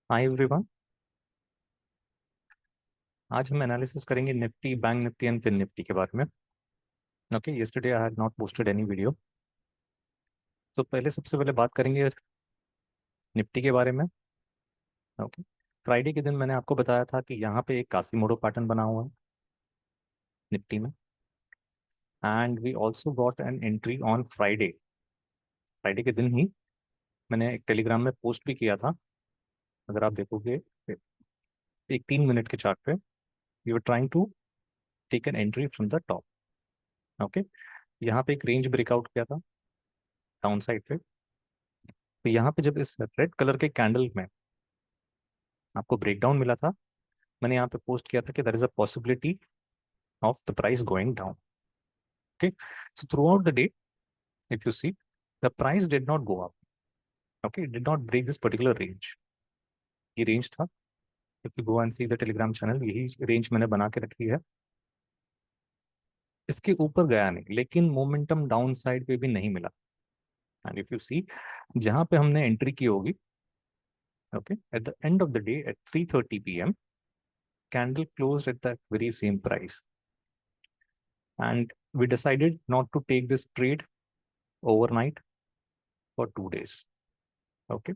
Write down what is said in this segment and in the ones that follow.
Hi everyone. आज हम analysis करेंगे Nifty, bank Nifty and fin Nifty के बारे में। Okay, yesterday I had not posted any video. तो पहले सबसे पहले बात करेंगे निफ्टी के बारे में। ओके, फ्राइडे के दिन मैंने आपको बताया था कि यहाँ पे एक कासिमोडो पैटर्न बना हुआ है निफ्टी में, and we also got an entry on Friday. Friday के दिन ही मैंने एक टेलीग्राम में पोस्ट भी किया था। अगर आप देखोगे एक 3 मिनट के चार्ट पे, we were trying to take an entry from the top. Okay, यहाँ पे एक रेंज ब्रेकआउट किया था डाउन साइड पे। तो यहाँ पे जब इस रेड कलर के कैंडल में आपको ब्रेकडाउन मिला था, मैंने यहाँ पे पोस्ट किया था कि there is a possibility of the price going down. Okay, so through the day if you see, the price did not go up. Okay, did not break this particular range. ये range था, if you go and see the Telegram channel, यही range मैंने बना के रखी है। इसके ऊपर गया नहीं, लेकिन मोमेंटम डाउन साइड पे भी नहीं मिला। एंड इफ यू सी, जहां पे हमने एंट्री की होगी, okay, at the end of the day at 3:30 p.m. candle closed at that very same price, and we decided not to take this trade overnight for 2 days. Okay,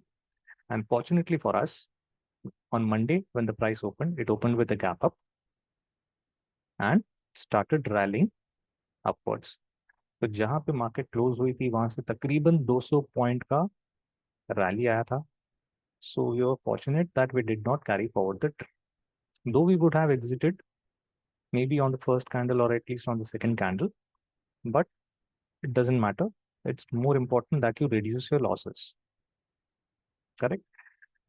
and fortunately for us, on Monday when the price opened, it opened with a gap up and started rallying upwards. तो जहां पे market close हुई थी वहां से तकरीबन 200 point का rally आया था. So we were fortunate that we did not carry forward the trade. Though we would have exited maybe on the first candle or at least on the second candle, but it doesn't matter. It's more important that you reduce your losses. Correct?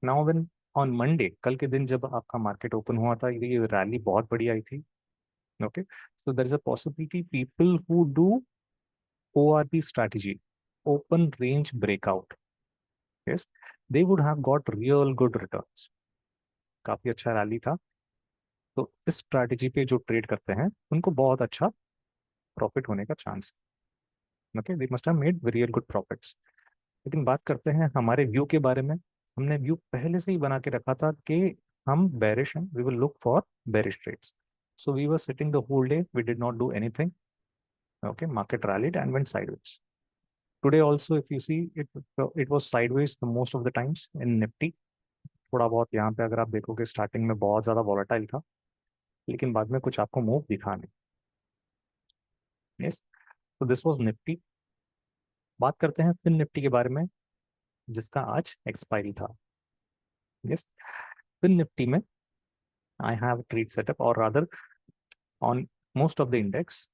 Now when on Monday, कल के दिन जब आपका market open हुआ था, ये rally बहुत बड़ी आई थी. Okay, so there is a possibility people who do ORP strategy, open range breakout, yes, they would have got real good returns. काफी अच्छा रैली था. तो इस स्ट्रैटेजी पे जो ट्रेड करते हैं उनको बहुत अच्छा प्रॉफिट होने का चांस है. Okay, they must have made real good profits. लेकिन बात करते हैं हमारे व्यू के बारे में. हमने व्यू पहले से ही बना के रखा था कि हम बेरिश हैं, we will look for bearish trades. So we were sitting the whole day, we did not do anything. Okay, market rallied and went sideways. Today also, if you see, it was sideways the most of the times in Nifty. थोड़ा बहुत यहाँ पे अगर आप देखोगे starting में बहुत ज्यादा वॉलेटाइल था, लेकिन बाद में कुछ आपको मूव दिखा नहीं. यस, तो दिस वाज निफ्टी. बात करते हैं फिन निफ्टी के बारे में, जिसका आज एक्सपायरी था. यस, फिन निफ्टी में आई हैव ट्रेड सेटअप, और rather on most of the index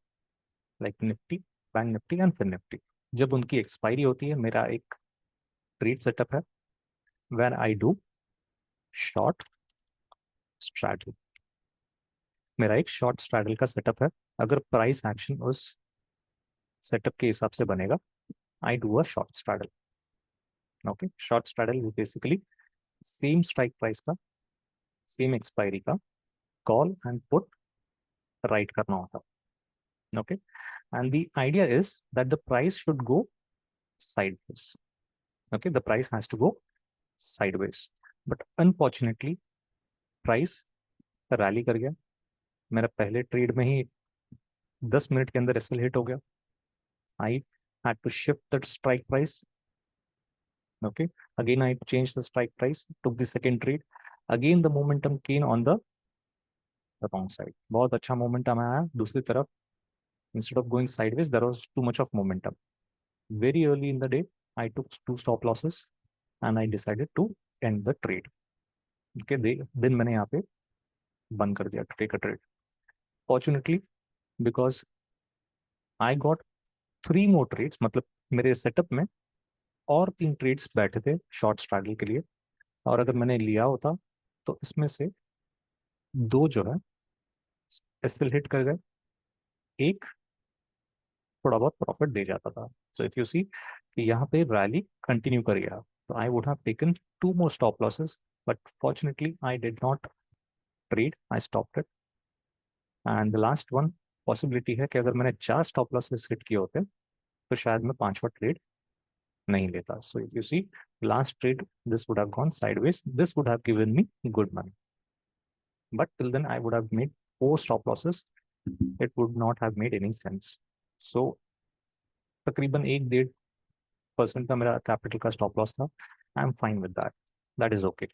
like Nifty, bank Nifty and fin Nifty, जब उनकी एक्सपायरी होती है, मेरा एक ट्रेड सेटअप है where I do short straddle. मेरा एक शॉर्ट स्ट्रैडल का सेटअप है. अगर प्राइस एक्शन उस सेटअप के हिसाब से बनेगा, I do a short straddle. Okay, short straddle is basically same strike price का, सेम एक्सपायरी का कॉल एंड पुट राइट करना होता. Okay, and the idea is that the price should go sideways. Okay, the price has to go sideways, but unfortunately price rally कर गया. मेरा पहले trade में ही 10 minute के अंदर एसएल हिट हो गया. I had to shift the strike price. Okay, again I change the strike price, took the second trade. Again the momentum came on the wrong side. बहुत अच्छा मोमेंटम आया दूसरी तरफ. Instead of going sideways, there was too much of momentum. Very early in the day I took 2 stop losses and I decided to end the trade. Okay, दिन मैंने यहाँ पे बंद कर दिया to take a trade. Fortunately, because I got 3 more trades, मतलब मेरे setup में और 3 ट्रेड्स बैठे थे शॉर्ट स्ट्रैडल के लिए. और अगर मैंने लिया होता तो इसमें से 2 जो है एसएल हिट कर गए, एक थोड़ा बहुत प्रॉफिट दे जाता था. सो इफ यू सी कि यहाँ पे रैली कंटिन्यू कर गया, तो I would have taken 2 more stop losses, but fortunately I did not trade, I stopped it. And the last one possibility है कि अगर मैंने 4 stop losses हिट किए होते तो शायद मैं 5वां ट्रेड नहीं लेता. So if you see last trade, this would have gone sideways. This would have given me good money. But till then I would have made 4 stop losses. It would not have made any sense. So तकरीबन 1-1.5% का मेरा capital का stop loss था. I am fine with that. That is okay.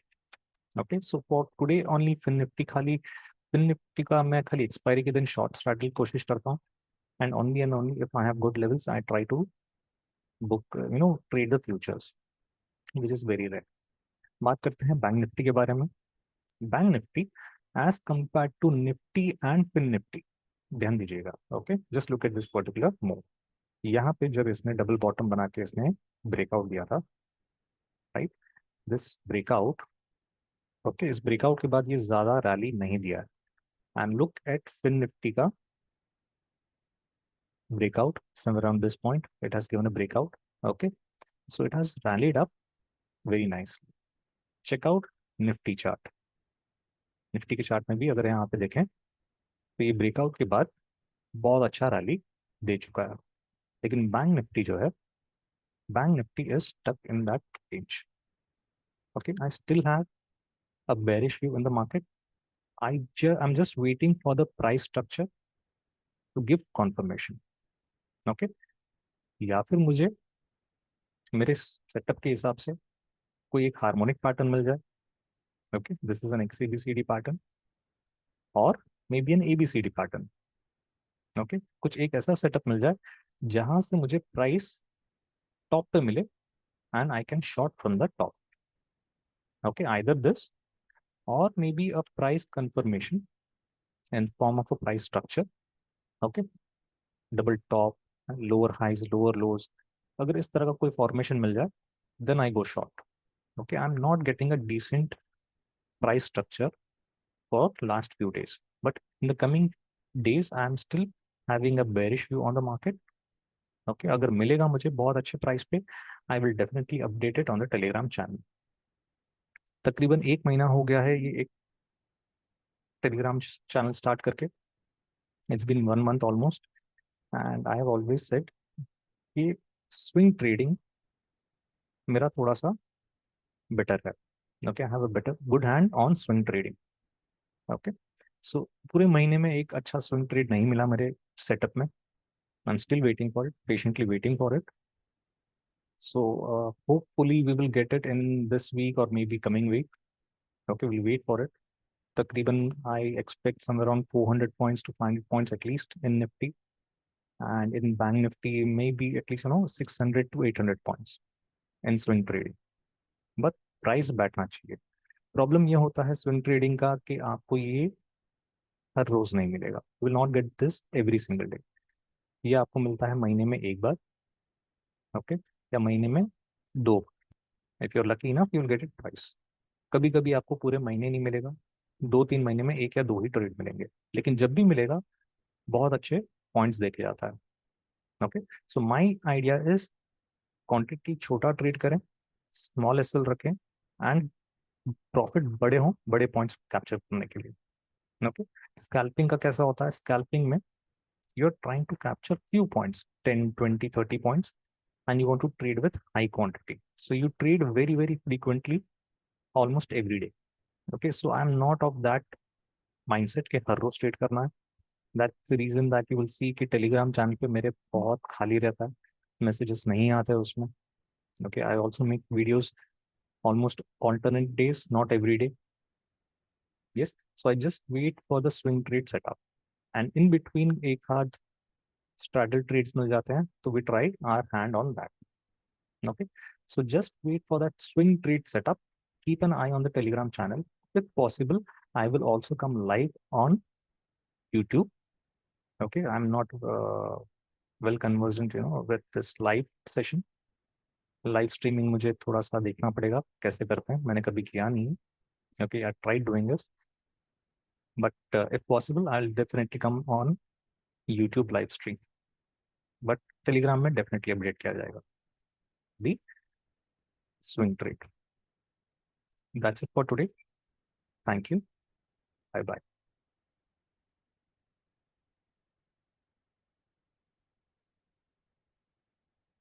Okay, so for today only fin Nifty, खाली fin Nifty का मैं खाली expiry के दिन शॉर्ट स्ट्रैटेजी कोशिश करता हूँ. And only if I have good levels I try to book trade the futures, which is very rare. बात करते हैं बैंक निफ्टी के बारे में. Bank Nifty as compare to Nifty and fin Nifty, ध्यान दीजिएगा. Okay, just look at this particular move. यहाँ पे जब इसने डबल बॉटम बना के इसने ब्रेकआउट दिया था, राइट, दिस ब्रेकआउट. ओके, इस ब्रेकआउट के बाद ये ज्यादा रैली नहीं दिया है. And look at fin Nifty का breakout somewhere around this point. It has given a breakout. Okay, so it has rallied up very nicely. Check out Nifty chart. Nifty के चार्ट में भी अगर यहाँ पे देखें तो ये ब्रेकआउट के बाद बहुत अच्छा रैली दे चुका है. लेकिन बैंक निफ्टी जो है, bank Nifty is stuck in that range. Okay, I still have a bearish view in the market. I'm just waiting for the price structure to give confirmation. Okay, या फिर मुझे मेरे सेटअप के हिसाब से कोई एक हार्मोनिक पैटर्न मिल जाए. Okay, this is an XABCD pattern और maybe an ABCD pattern. Okay, कुछ एक ऐसा सेटअप मिल जाए जहां से मुझे प्राइस टॉप पे मिले and I can short from the top. Okay, either this or maybe a price confirmation in form of a price structure. Okay, double top, lower highs, lower lows. अगर इस तरह का कोई फॉर्मेशन मिल जाए then I go short. Okay, I'm not getting a decent price structure for last few days, but in the coming days I am still having a bearish view on the market. Okay, अगर मिलेगा मुझे बहुत अच्छे price पे, I will definitely update it on the Telegram channel. तकरीबन 1 महीना हो गया है ये एक टेलीग्राम चैनल स्टार्ट करके. It's been 1 month almost, and I have always said कि स्विंग ट्रेडिंग मेरा थोड़ा सा बेटर है. Okay, I have a better good hand on swing trading. Okay, so पूरे महीने में एक अच्छा स्विंग ट्रेड नहीं मिला मेरे सेटअप में. I am still waiting for it, patiently waiting for it. So hopefully we will get it in this week और maybe coming week. Okay, will wait for it. तकरीबन I expect somewhere around 400 points to 500 points at least in Nifty, and in Bank Nifty maybe at least 600 to 800 points in swing trading. But price बैठना चाहिए. Problem ये होता है swing trading का कि आपको ये हर रोज नहीं मिलेगा. Will not get this every single day. ये आपको मिलता है महीने में एक बार. ओके, या महीने में 2. If you are lucky enough you will get it twice. कभी कभी आपको पूरे महीने नहीं मिलेगा, 2-3 महीने में 1 या 2 ही ट्रेड मिलेंगे. लेकिन जब भी मिलेगा बहुत अच्छे पॉइंट्स देके जाता है. Okay, so my idea is quantity छोटा ट्रेड करें, स्मॉल एसएल रखें एंड प्रॉफिट बड़े हों, बड़े पॉइंट्स कैप्चर करने के लिए. ओके, स्कैल्पिंग का कैसा होता है? स्कैल्पिंग में you are trying to capture few points, 10, 20, 30 points, and you want to trade with high quantity. So you trade very, very frequently, almost every day. Okay, so I'm not of that mindset कि हर रोज trade करना है. That's the reason that you will see कि Telegram channel पे मेरे बहुत खाली रहता है, मैसेजेस नहीं आते उसमें. Okay, I also make videos almost alternate days, not every day. Yes, so I just wait for the swing trade setup, and in between एक आध straddle trades मिल जाते हैं तो we try our hand on that. Okay, so just wait for that swing trade setup. Keep an eye on the Telegram channel. If possible, I will also come live on YouTube. Okay, I'm not well conversant with this live session. Live streaming मुझे थोड़ा सा देखना पड़ेगा कैसे करते हैं, मैंने कभी किया नहीं है. Okay, I tried doing this, but if possible I will definitely come on YouTube live stream. But Telegram में डेफिनेटली अपडेट किया जाएगा दी swing trade. That's it for today. Thank you. Bye bye.